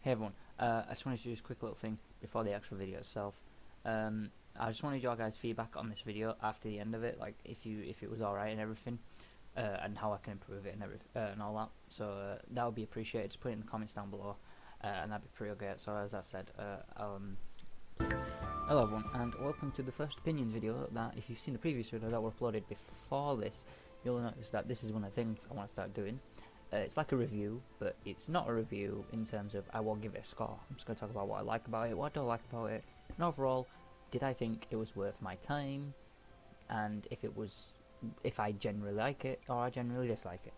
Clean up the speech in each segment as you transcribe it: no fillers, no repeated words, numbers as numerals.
Hey everyone, I just wanted to do this quick little thing before the actual video itself. I just wanted your guys' feedback on this video after the end of it, like if it was alright and everything, and how I can improve it and and all that. So that would be appreciated. Just put it in the comments down below, and that'd be pretty great. So as I said, hello everyone, and welcome to the first opinions video. That if you've seen the previous video that were uploaded before this, you'll notice that this is one of the things I want to start doing. It's like a review, but it's not a review in terms of I won't give it a score. I'm just going to talk about what I like about it, what I don't like about it, and overall, did I think it was worth my time, and if I generally like it, or I generally dislike it.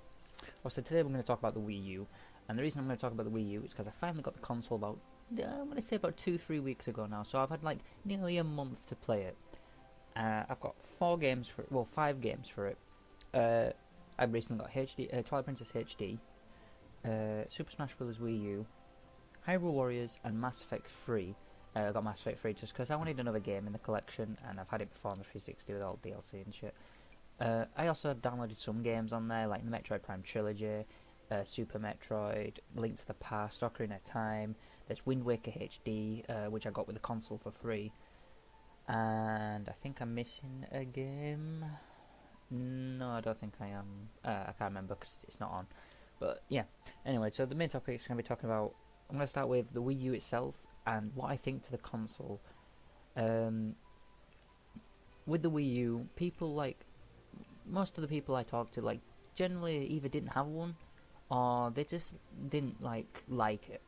Also, today we're going to talk about the Wii U, and the reason I'm going to talk about the Wii U is because I finally got the console I'm going to say about 2-3 weeks ago now, so I've had like nearly a month to play it. I've got 5 games for it. I've recently got Twilight Princess HD, Super Smash Bros. Wii U, Hyrule Warriors, and Mass Effect 3. I got Mass Effect 3 just because I wanted another game in the collection, and I've had it before on the 360 with all the DLC and shit. I also downloaded some games on there, like the Metroid Prime Trilogy, Super Metroid, Link to the Past, Ocarina of Time. There's Wind Waker HD, which I got with the console for free. And I think I'm missing a game. No, I don't think I am. I can't remember because it's not on. But yeah, anyway, so the main topic is going to be talking about. I'm going to start with the Wii U itself and what I think to the console. With the Wii U, most of the people I talked to, generally either didn't have one or they just didn't like it.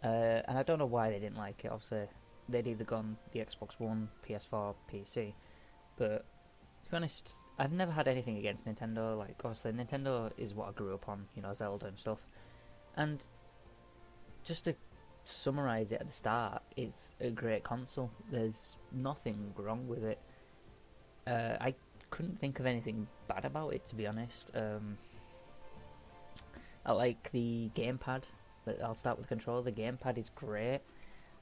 And I don't know why they didn't like it. Obviously, they'd either gone the Xbox One, PS4, PC, but to be honest, I've never had anything against Nintendo. Obviously, Nintendo is what I grew up on, Zelda and stuff. And just to summarise it at the start, it's a great console. There's nothing wrong with it. I couldn't think of anything bad about it, to be honest. I like the gamepad. I'll start with the controller. The gamepad is great.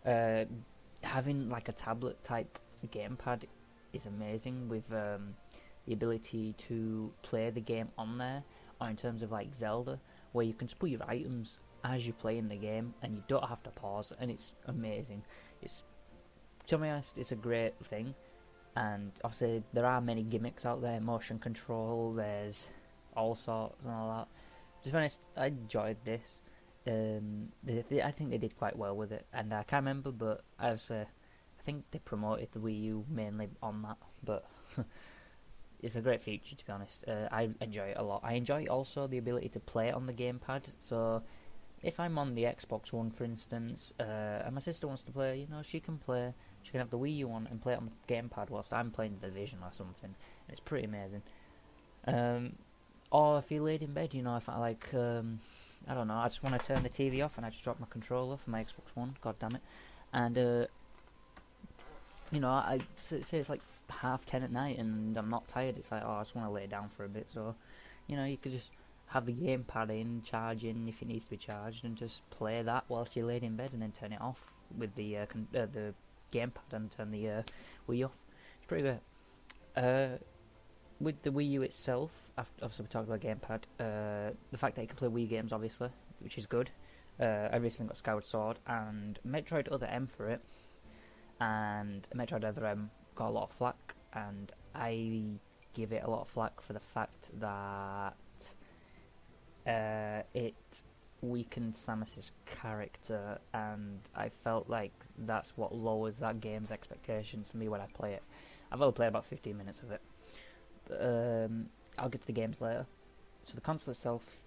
Having a tablet type gamepad is amazing with the ability to play the game on there, or in terms of Zelda, where you can just put your items as you play in the game and you don't have to pause, and it's amazing. To be honest, it's a great thing. And obviously there are many gimmicks out there, motion control, there's all sorts and all that. To be honest, I enjoyed this. I think they did quite well with it, and I can't remember, but I think they promoted the Wii U mainly on that, but it's a great feature, to be honest. I enjoy it a lot. I enjoy also the ability to play it on the gamepad, so if I'm on the Xbox One, for instance, and my sister wants to play, she can have the Wii U on and play it on the gamepad whilst I'm playing The Division or something, and it's pretty amazing. Or if you're laid in bed, if I don't know, I just want to turn the TV off and I just drop my controller for my Xbox One, god damn it, and I say it's 10:30 at night and I'm not tired. It's I just want to lay down for a bit. So, you could just have the gamepad in, charging if it needs to be charged, and just play that whilst you're laid in bed, and then turn it off with the gamepad and turn the Wii off. It's pretty great. With the Wii U itself, obviously we talked about gamepad. The fact that you can play Wii games, obviously, which is good. I recently got Skyward Sword and Metroid Other M for it. And Metroid Other M got a lot of flack, and I give it a lot of flack for the fact that it weakened Samus's character, and I felt like that's what lowers that game's expectations for me when I play it. I've only played about 15 minutes of it, but I'll get to the games later. So the console itself,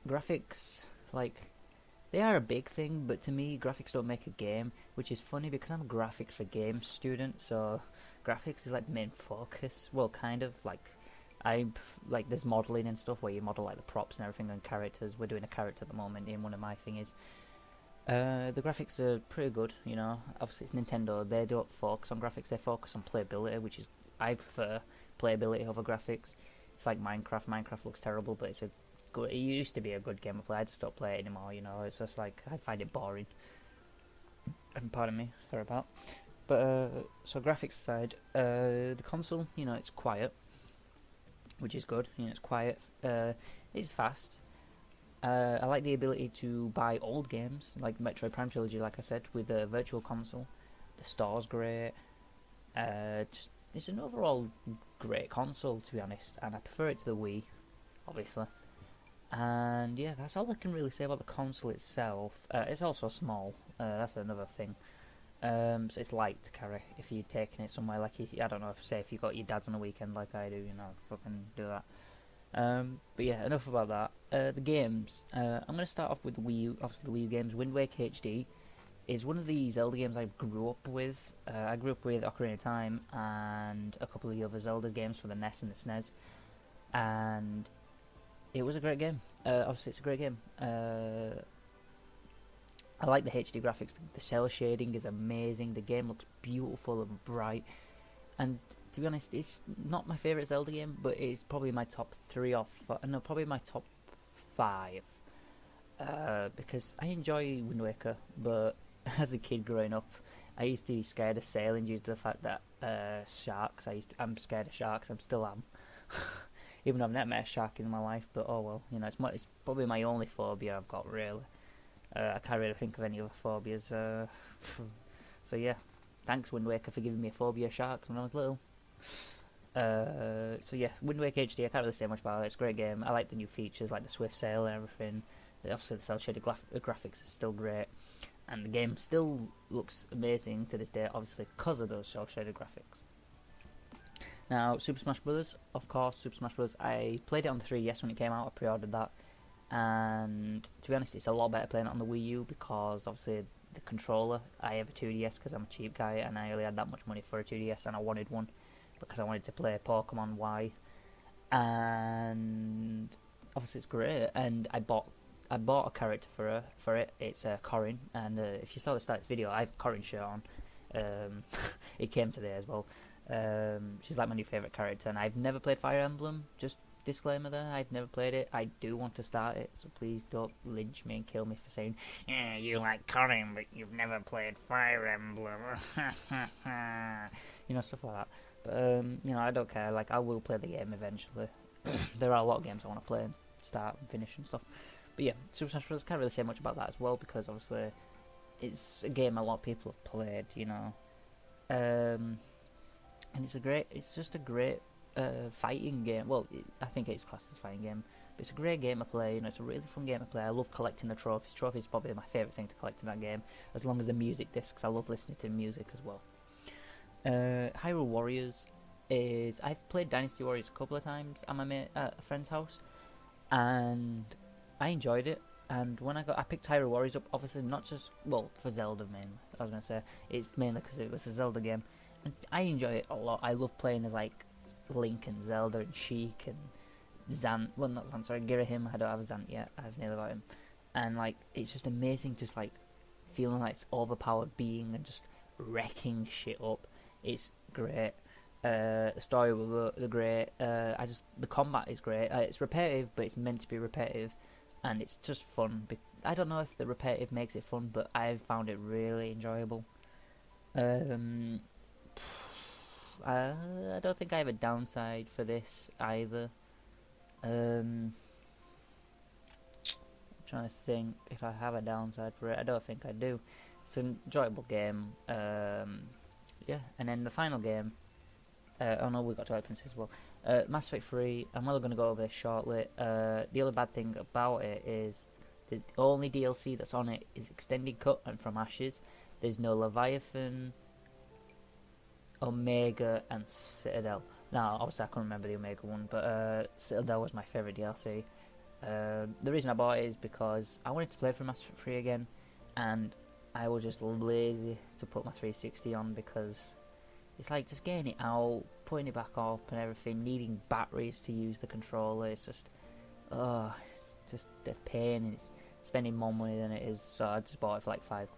graphics, they are a big thing, but to me, graphics don't make a game, which is funny because I'm a graphics for games student, so graphics is the main focus. Well, kind of, there's modelling and stuff where you model the props and everything and characters. We're doing a character at the moment in one of my thingies. The graphics are pretty good, obviously it's Nintendo, they don't focus on graphics, they focus on playability, which is, I prefer playability over graphics. It's like Minecraft looks terrible, but it used to be a good game to play. I just stopped playing it anymore, it's just I find it boring. And pardon me, sorry about. But so graphics aside, the console, it's quiet, which is good. It's quiet. It's fast. I like the ability to buy old games, like Metroid Prime Trilogy, like I said, with a virtual console. The store's great. It's an overall great console, to be honest, and I prefer it to the Wii, obviously. And yeah, that's all I can really say about the console itself. It's also small. That's another thing. So it's light to carry if you're taking it somewhere, like I don't know, say if you got your dad's on a weekend like I do, fucking do that. But yeah, enough about that. The games. I'm gonna start off with the Wii U. Obviously, the Wii U games. Wind Waker HD is one of the Zelda games I grew up with. I grew up with Ocarina of Time and a couple of the other Zelda games for the NES and the SNES, and it was a great game. Obviously, it's a great game. I like the HD graphics. The cell shading is amazing. The game looks beautiful and bright. And to be honest, it's not my favourite Zelda game, but it's probably my top 3 or 4. No, probably my top 5. Because I enjoy Wind Waker, but as a kid growing up, I used to be scared of sailing due to the fact that sharks. I'm scared of sharks. I still am. Even though I've never met a shark in my life, but oh well, it's probably my only phobia I've got, really. I can't really think of any other phobias. So yeah, thanks Wind Waker for giving me a phobia of sharks when I was little. So yeah, Wind Waker HD, I can't really say much about it. It's a great game. I like the new features, like the swift sail and everything. Obviously the cel shaded graphics are still great, and the game still looks amazing to this day, obviously because of those cel shaded graphics. Now, Super Smash Bros. Of course, Super Smash Bros. I played it on the 3DS when it came out. I pre-ordered that, and to be honest, it's a lot better playing it on the Wii U because obviously the controller. I have a 2DS because I'm a cheap guy, and I only had that much money for a 2DS, and I wanted one because I wanted to play Pokemon Y, and obviously it's great. And I bought a character for it. It's Corrin, and if you saw the start of this video, I have Corrin's shirt on. It came today as well. She's like my new favourite character, and I've never played Fire Emblem. Just disclaimer there, I've never played it. I do want to start it, so please don't lynch me and kill me for saying, yeah, you like Corrin, but you've never played Fire Emblem. Stuff like that. But, I don't care. Like, I will play the game eventually. There are a lot of games I want to play and start and finish and stuff. But yeah, Super Smash Bros. Can't really say much about that as well, because obviously it's a game a lot of people have played, and it's just a great fighting game. Well, I think it's classed as a fighting game, but it's a great game to play. It's a really fun game to play. I love collecting the trophies. Trophies is probably my favourite thing to collect in that game, as long as the music discs. I love listening to music as well. Hyrule Warriors is... I've played Dynasty Warriors a couple of times at a friend's house, and I enjoyed it. And when I picked Hyrule Warriors up, obviously not just, for Zelda mainly. I was going to say, it's mainly because it was a Zelda game. And I enjoy it a lot. I love playing as, Link and Zelda and Sheik and Zant. Well, not Zant, sorry, Girahim. I don't have a Zant yet. I have neither about him. And, it's just amazing just, feeling like it's overpowered being and just wrecking shit up. It's great. The story was great. The combat is great. It's repetitive, but it's meant to be repetitive. And it's just fun. I don't know if the repetitive makes it fun, but I've found it really enjoyable. I don't think I have a downside for this either. I'm trying to think if I have a downside for it. I don't think I do. It's an enjoyable game. Yeah, and then the final game. Oh no, we got Twilight Princess as well. Mass Effect 3. I'm only going to go over this shortly. The other bad thing about it is the only DLC that's on it is Extended Cut and From Ashes. There's no Leviathan, Omega, and Citadel. Now, obviously I can't remember the Omega one, but Citadel was my favourite DLC. The reason I bought it is because I wanted to play for Mass Effect 3 again, and I was just lazy to put my 360 on because it's just getting it out, putting it back up and everything, needing batteries to use the controller. It's just, it's just a pain, and it's spending more money than it is, so I just bought it for £5.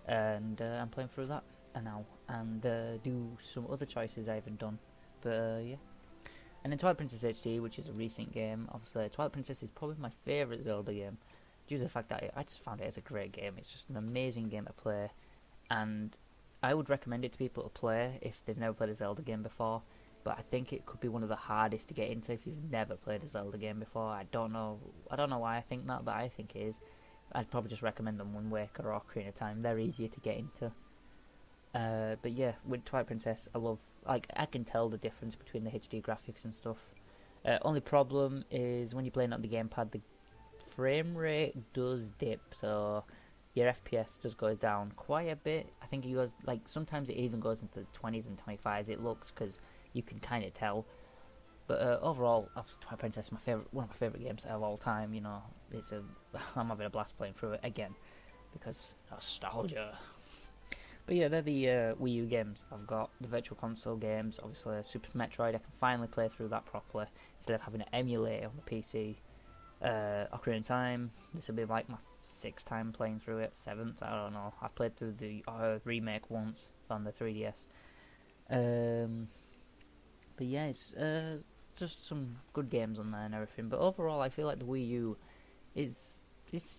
And I'm playing through that now, and do some other choices I haven't done. But yeah. And then Twilight Princess HD, which is a recent game. Obviously, Twilight Princess is probably my favourite Zelda game, due to the fact that I just found it as a great game. It's just an amazing game to play, and I would recommend it to people to play if they've never played a Zelda game before. but I think it could be one of the hardest to get into if you've never played a Zelda game before. I don't know why I think that, but I think it is. I'd probably just recommend them Wind Waker or Ocarina of Time. They're easier to get into. But yeah, with Twilight Princess, I can tell the difference between the HD graphics and stuff. Only problem is when you're playing on the gamepad, the frame rate does dip, so your FPS just goes down quite a bit. I think it goes, sometimes it even goes into the 20s and 25s, it looks, because you can kind of tell. But overall, Twilight Princess is one of my favourite games of all time. You know, I'm having a blast playing through it again because nostalgia. But yeah, they're the Wii U games. I've got the Virtual Console games, obviously Super Metroid. I can finally play through that properly instead of having to emulate it on the PC. Ocarina of Time. This will be like my 6th time playing through it, 7th. I don't know. I've played through the remake once on the 3DS. But yeah, it's just some good games on there and everything. But overall, I feel like the Wii U it's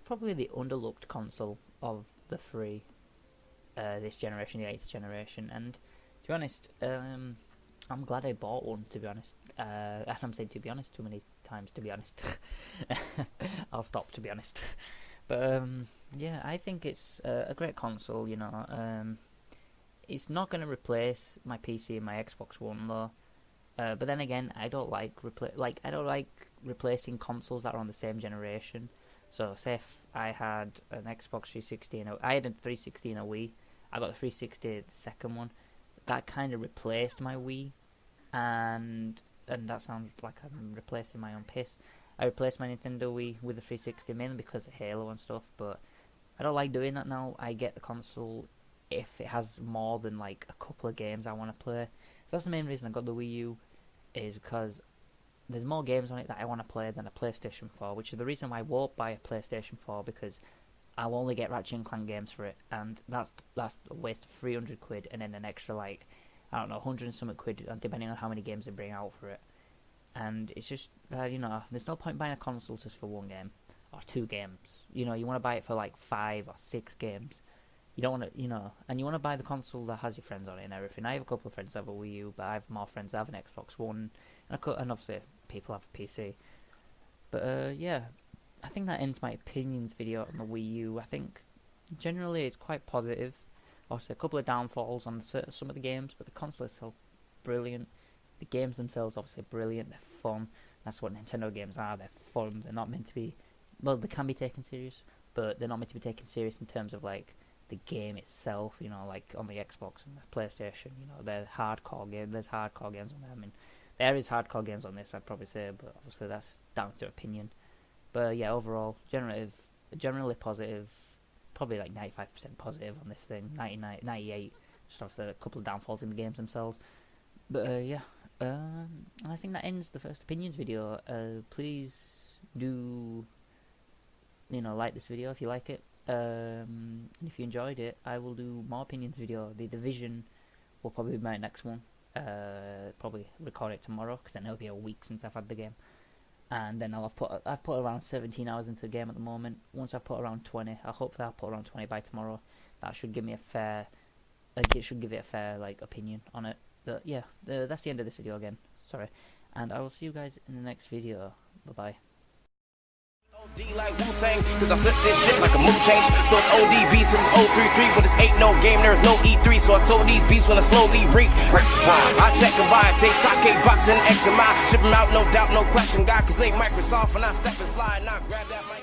probably the underlooked console of the three. This generation, the 8th generation, and to be honest, I'm glad I bought one, to be honest. And I'm saying to be honest too many times, to be honest. I'll stop, to be honest. But yeah, I think it's a great console, you know. It's not going to replace my PC and my Xbox One though. But then again, I don't like replacing consoles that are on the same generation. So say if I had an Xbox 360 and I had a 360 and a Wii, I got the 360, the second one, that kind of replaced my Wii, and that sounds like I'm replacing my own piss. I replaced my Nintendo Wii with the 360 mainly because of Halo and stuff, but I don't like doing that now. I get the console if it has more than like a couple of games I want to play. So that's the main reason I got the Wii U, is because there's more games on it that I want to play than a PlayStation 4, which is the reason why I won't buy a PlayStation 4, because I'll only get Ratchet and Clank games for it, and that's a waste of 300 quid, and then an extra, 100 and something quid, depending on how many games they bring out for it. And it's just, there's no point buying a console just for one game, or 2 games. You know, you want to buy it for 5 or 6 games. You don't want to, and you want to buy the console that has your friends on it and everything. I have a couple of friends that have a Wii U, but I have more friends that have an Xbox One, and obviously people have a PC. But yeah, I think that ends my opinions video on the Wii U. I think generally it's quite positive. Obviously a couple of downfalls on some of the games, but the console itself, brilliant. The games themselves, obviously brilliant. They're fun. That's what Nintendo games are. They're fun. They're not meant to be, well, they can be taken serious, but they're not meant to be taken serious in terms of the game itself, on the Xbox and the PlayStation. They're hardcore games. There's hardcore games on there. I mean, there is hardcore games on this, I'd probably say, but obviously that's down to opinion. But yeah, overall, generally positive, probably 95% positive on this thing, 98, just obviously a couple of downfalls in the games themselves. But yeah, and I think that ends the first opinions video. Please do, like this video if you like it. And if you enjoyed it, I will do more opinions video. The Division will probably be my next one. Probably record it tomorrow, because then it'll be a week since I've had the game. And then I've put around 17 hours into the game at the moment. Once I've put around 20, hopefully I'll put around 20 by tomorrow. That should give me a fair, it should give it a fair opinion on it. But yeah, that's the end of this video again. Sorry, and I will see you guys in the next video. Bye bye. OD like Wu-Tang, cause I flip this shit like a mood change. So it's ODB till it's 033, but this ain't no game, there's no E3. So I told these beats when I slowly reap. I check the vibe, they talk boxing X and Y. Ship them out, no doubt, no question, God, cause they Microsoft, and I step and slide, and I grab that mic.